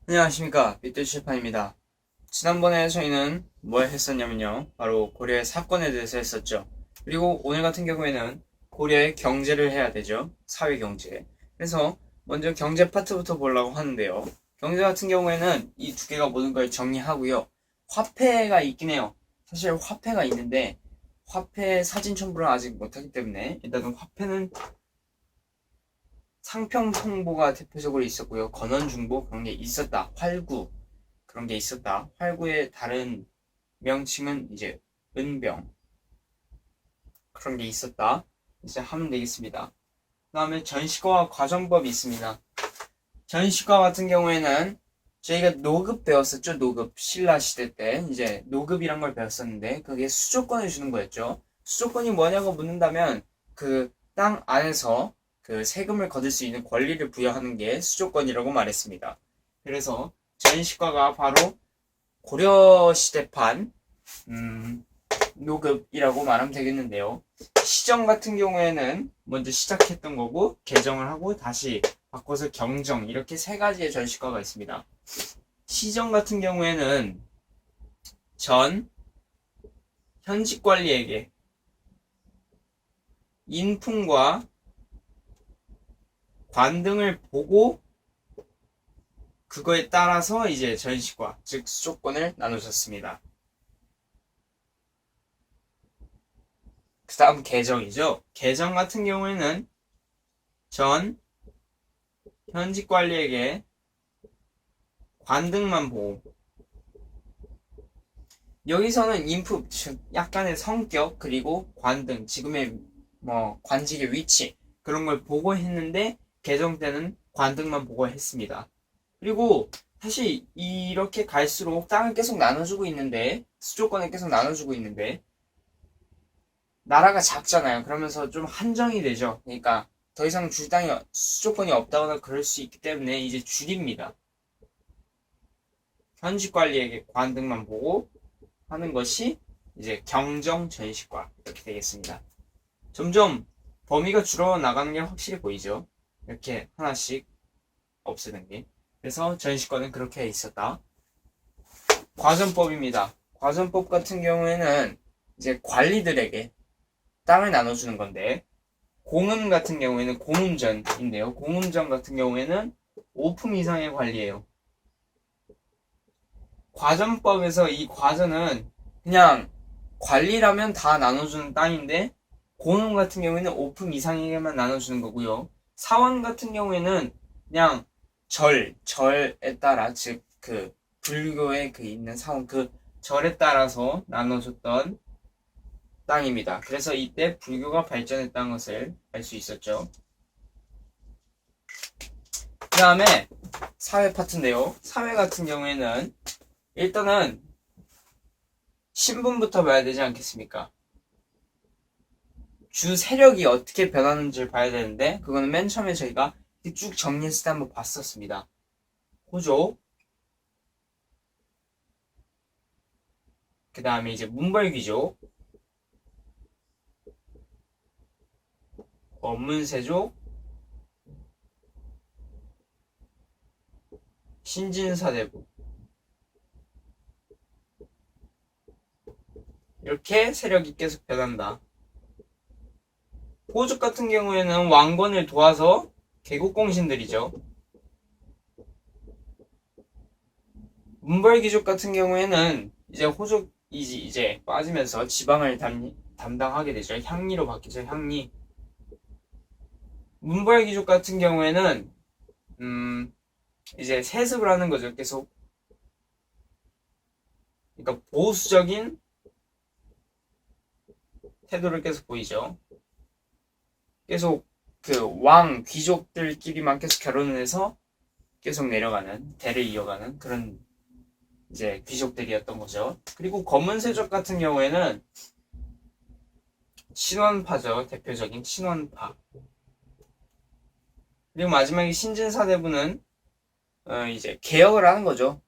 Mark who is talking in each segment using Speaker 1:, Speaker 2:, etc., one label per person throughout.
Speaker 1: 안녕하십니까, 삐뚤칠판입니다. 지난번에 저희는 뭘 했었냐면요, 바로 고려의 사건에 대해서 했었죠. 그리고 오늘 같은 경우에는 고려의 경제를 해야 되죠. 사회경제. 그래서 먼저 경제 파트부터 보려고 하는데요. 경제 같은 경우에는 이 두 개가 모든 걸 정리하고요. 화폐가 있긴 해요. 사실 화폐가 있는데 화폐 사진 첨부를 아직 못하기 때문에 일단은 화폐는 상평통보가 대표적으로 있었고요. 건원중보 그런 게 있었다. 활구 그런 게 있었다. 활구의 다른 명칭은 이제 은병 그런 게 있었다. 이제 하면 되겠습니다. 그 다음에 전시과와 과정법이 있습니다. 전시과 같은 경우에는 저희가 노급 배웠었죠. 노급 신라 시대 때 이제 노급이란 걸 배웠었는데 그게 수조권을 주는 거였죠. 수조권이 뭐냐고 묻는다면 그 땅 안에서 그 세금을 거둘 수 있는 권리를 부여하는 게 수조권이라고 말했습니다. 그래서 전시과가 바로 고려시대판 노급이라고 말하면 되겠는데요. 시정 같은 경우에는 먼저 시작했던 거고 개정을 하고 다시 바꿔서 경정 이렇게 세 가지의 전시과가 있습니다. 시정 같은 경우에는 전 현직 관리에게 인품과 관등을 보고 그거에 따라서 이제 전시과 즉 수조권을 나누셨습니다. 그 다음 개정이죠. 개정 같은 경우에는 전 현직 관리에게 관등만 보고 여기서는 인품 즉 약간의 성격 그리고 관등 지금의 뭐 관직의 위치 그런 걸 보고 했는데 개정 때는 관등만 보고 했습니다. 그리고 사실 이렇게 갈수록 땅을 계속 나눠주고 있는데 수조권을 계속 나눠주고 있는데 나라가 작잖아요. 그러면서 좀 한정이 되죠. 그러니까 더 이상 줄 땅이 수조권이 없다거나 그럴 수 있기 때문에 이제 줄입니다. 현직 관리에게 관등만 보고 하는 것이 이제 경정 전시과 이렇게 되겠습니다. 점점 범위가 줄어 나가는 게 확실히 보이죠. 이렇게 하나씩 없애는 게. 그래서 전시과는 그렇게 있었다. 과전법입니다. 과전법 같은 경우에는 이제 관리들에게 땅을 나눠주는 건데 공음 같은 경우에는 공음전인데요. 공음전 같은 경우에는 5품 이상의 관리예요. 과전법에서 이 과전은 그냥 관리라면 다 나눠주는 땅인데 공음 같은 경우에는 5품 이상에게만 나눠주는 거고요. 사원 같은 경우에는 그냥 절에 따라 즉 그 불교에 그 있는 사원 그 절에 따라서 나눠줬던 땅입니다. 그래서 이때 불교가 발전했다는 것을 알 수 있었죠. 그 다음에 사회 파트인데요. 사회 같은 경우에는 일단은 신분부터 봐야 되지 않겠습니까? 주 세력이 어떻게 변하는지를 봐야 되는데 그거는 맨 처음에 저희가 쭉 정리했을 때 한번 봤었습니다. 호족 그 다음에 이제 문벌귀족 문세족 신진사대부 이렇게 세력이 계속 변한다. 호족 같은 경우에는 왕건을 도와서 개국공신들이죠. 문벌귀족 같은 경우에는 이제 호족이지 이제 빠지면서 지방을 담당하게 되죠. 향리로 바뀌죠. 향리. 문벌귀족 같은 경우에는 이제 세습을 하는 거죠. 계속. 그러니까 보수적인 태도를 계속 보이죠. 계속 그 왕 귀족들끼리만 계속 결혼을 해서 계속 내려가는 대를 이어가는 그런 이제 귀족들이었던 거죠. 그리고 검은세족 같은 경우에는 신원파죠. 대표적인 신원파. 그리고 마지막에 신진사대부는 이제 개혁을 하는 거죠.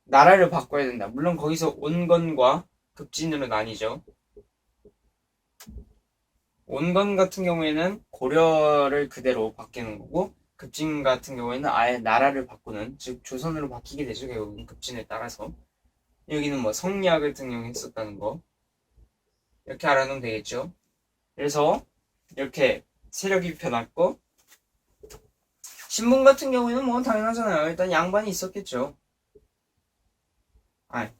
Speaker 1: 나라를 바꿔야 된다. 물론 거기서 온건과 급진으로 나뉘죠. 온건 같은 경우에는 고려를 그대로 바뀌는 거고 급진 같은 경우에는 아예 나라를 바꾸는, 즉 조선으로 바뀌게 되죠. 결국은 급진에 따라서. 여기는 뭐 성리학을 등용했었다는 거 이렇게 알아놓으면 되겠죠. 그래서 이렇게 세력이 변했고, 신분 같은 경우에는 뭐 당연하잖아요. 일단 양반이 있었겠죠. 아,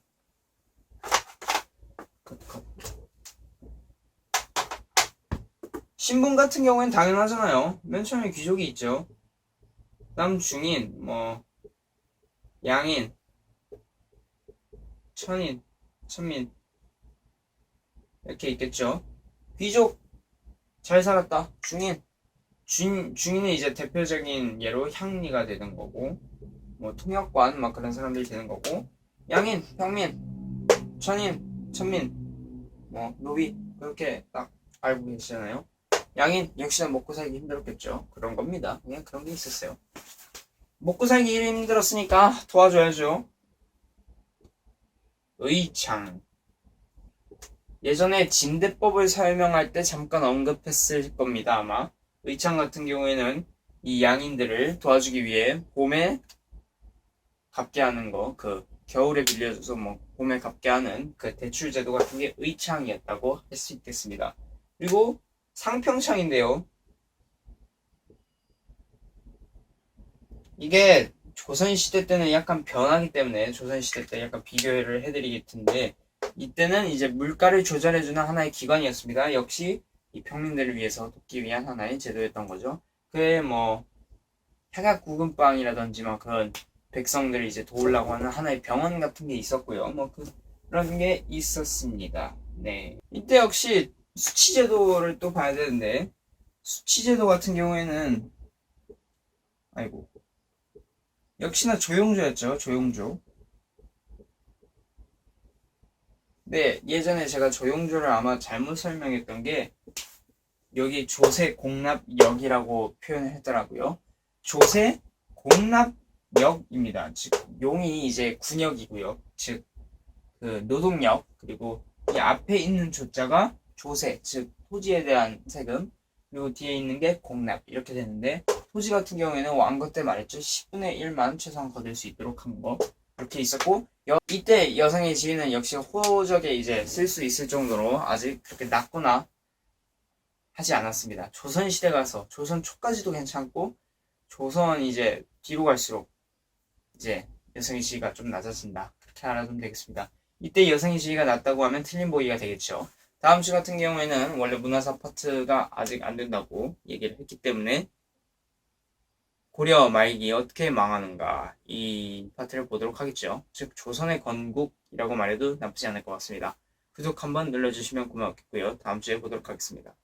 Speaker 1: 신분 같은 경우에는 당연하잖아요. 맨 처음에 귀족이 있죠. 다음 중인, 뭐 양인, 천인, 천민 이렇게 있겠죠. 귀족 잘 살았다. 중인은 이제 대표적인 예로 향리가 되는 거고, 뭐 통역관 막 그런 사람들이 되는 거고, 양인, 평민, 천인, 천민, 뭐 노비 그렇게 딱 알고 계시잖아요. 양인 역시나 먹고 살기 힘들었겠죠. 그런 겁니다. 그냥 그런 게 있었어요. 먹고 살기 힘들었으니까 도와줘야죠. 의창. 예전에 진대법을 설명할 때 잠깐 언급했을 겁니다. 아마 의창 같은 경우에는 이 양인들을 도와주기 위해 봄에 갚게 하는 거, 그 겨울에 빌려줘서 뭐 봄에 갚게 하는 그 대출 제도 같은 게 의창이었다고 할 수 있겠습니다. 그리고 상평창인데요. 이게 조선시대 때는 약간 변하기 때문에 조선시대 때 약간 비교를 해드리겠 텐데, 이때는 이제 물가를 조절해주는 하나의 기관이었습니다. 역시 이 평민들을 위해서 돕기 위한 하나의 제도였던 거죠. 그에 뭐 හැ각구금방이라든지 막 그런 백성들을 이제 도우려고 하는 하나의 병원 같은 게 있었고요. 뭐 그런 게 있었습니다. 네. 이때 역시 수치제도를 또 봐야 되는데, 수치제도 같은 경우에는 아이고 역시나 조용조였죠. 조용조. 네, 예전에 제가 조용조를 아마 잘못 설명했던 게 여기 조세 공납역이라고 표현을 했더라고요. 조세 공납역입니다. 즉 용이 이제 군역이고요. 즉 그 노동력, 그리고 이 앞에 있는 조자가 조세, 즉 토지에 대한 세금, 그리고 뒤에 있는 게 공납 이렇게 되는데, 토지 같은 경우에는 왕거 때 말했죠. 10분의 1만 최소한 거둘 수 있도록 한 거 이렇게 있었고, 이때 여성의 지위는 역시 호적에 이제 쓸 수 있을 정도로 아직 그렇게 낮거나 하지 않았습니다. 조선 시대 가서 조선 초까지도 괜찮고, 조선 이제 뒤로 갈수록 이제 여성의 지위가 좀 낮아진다. 그렇게 알아두면 되겠습니다. 이때 여성의 지위가 낮다고 하면 틀린 보기가 되겠죠. 다음 주 같은 경우에는 원래 문화사 파트가 아직 안 된다고 얘기를 했기 때문에 고려 말기 어떻게 망하는가 이 파트를 보도록 하겠죠. 즉 조선의 건국이라고 말해도 나쁘지 않을 것 같습니다. 구독 한번 눌러주시면 고맙겠고요. 다음 주에 보도록 하겠습니다.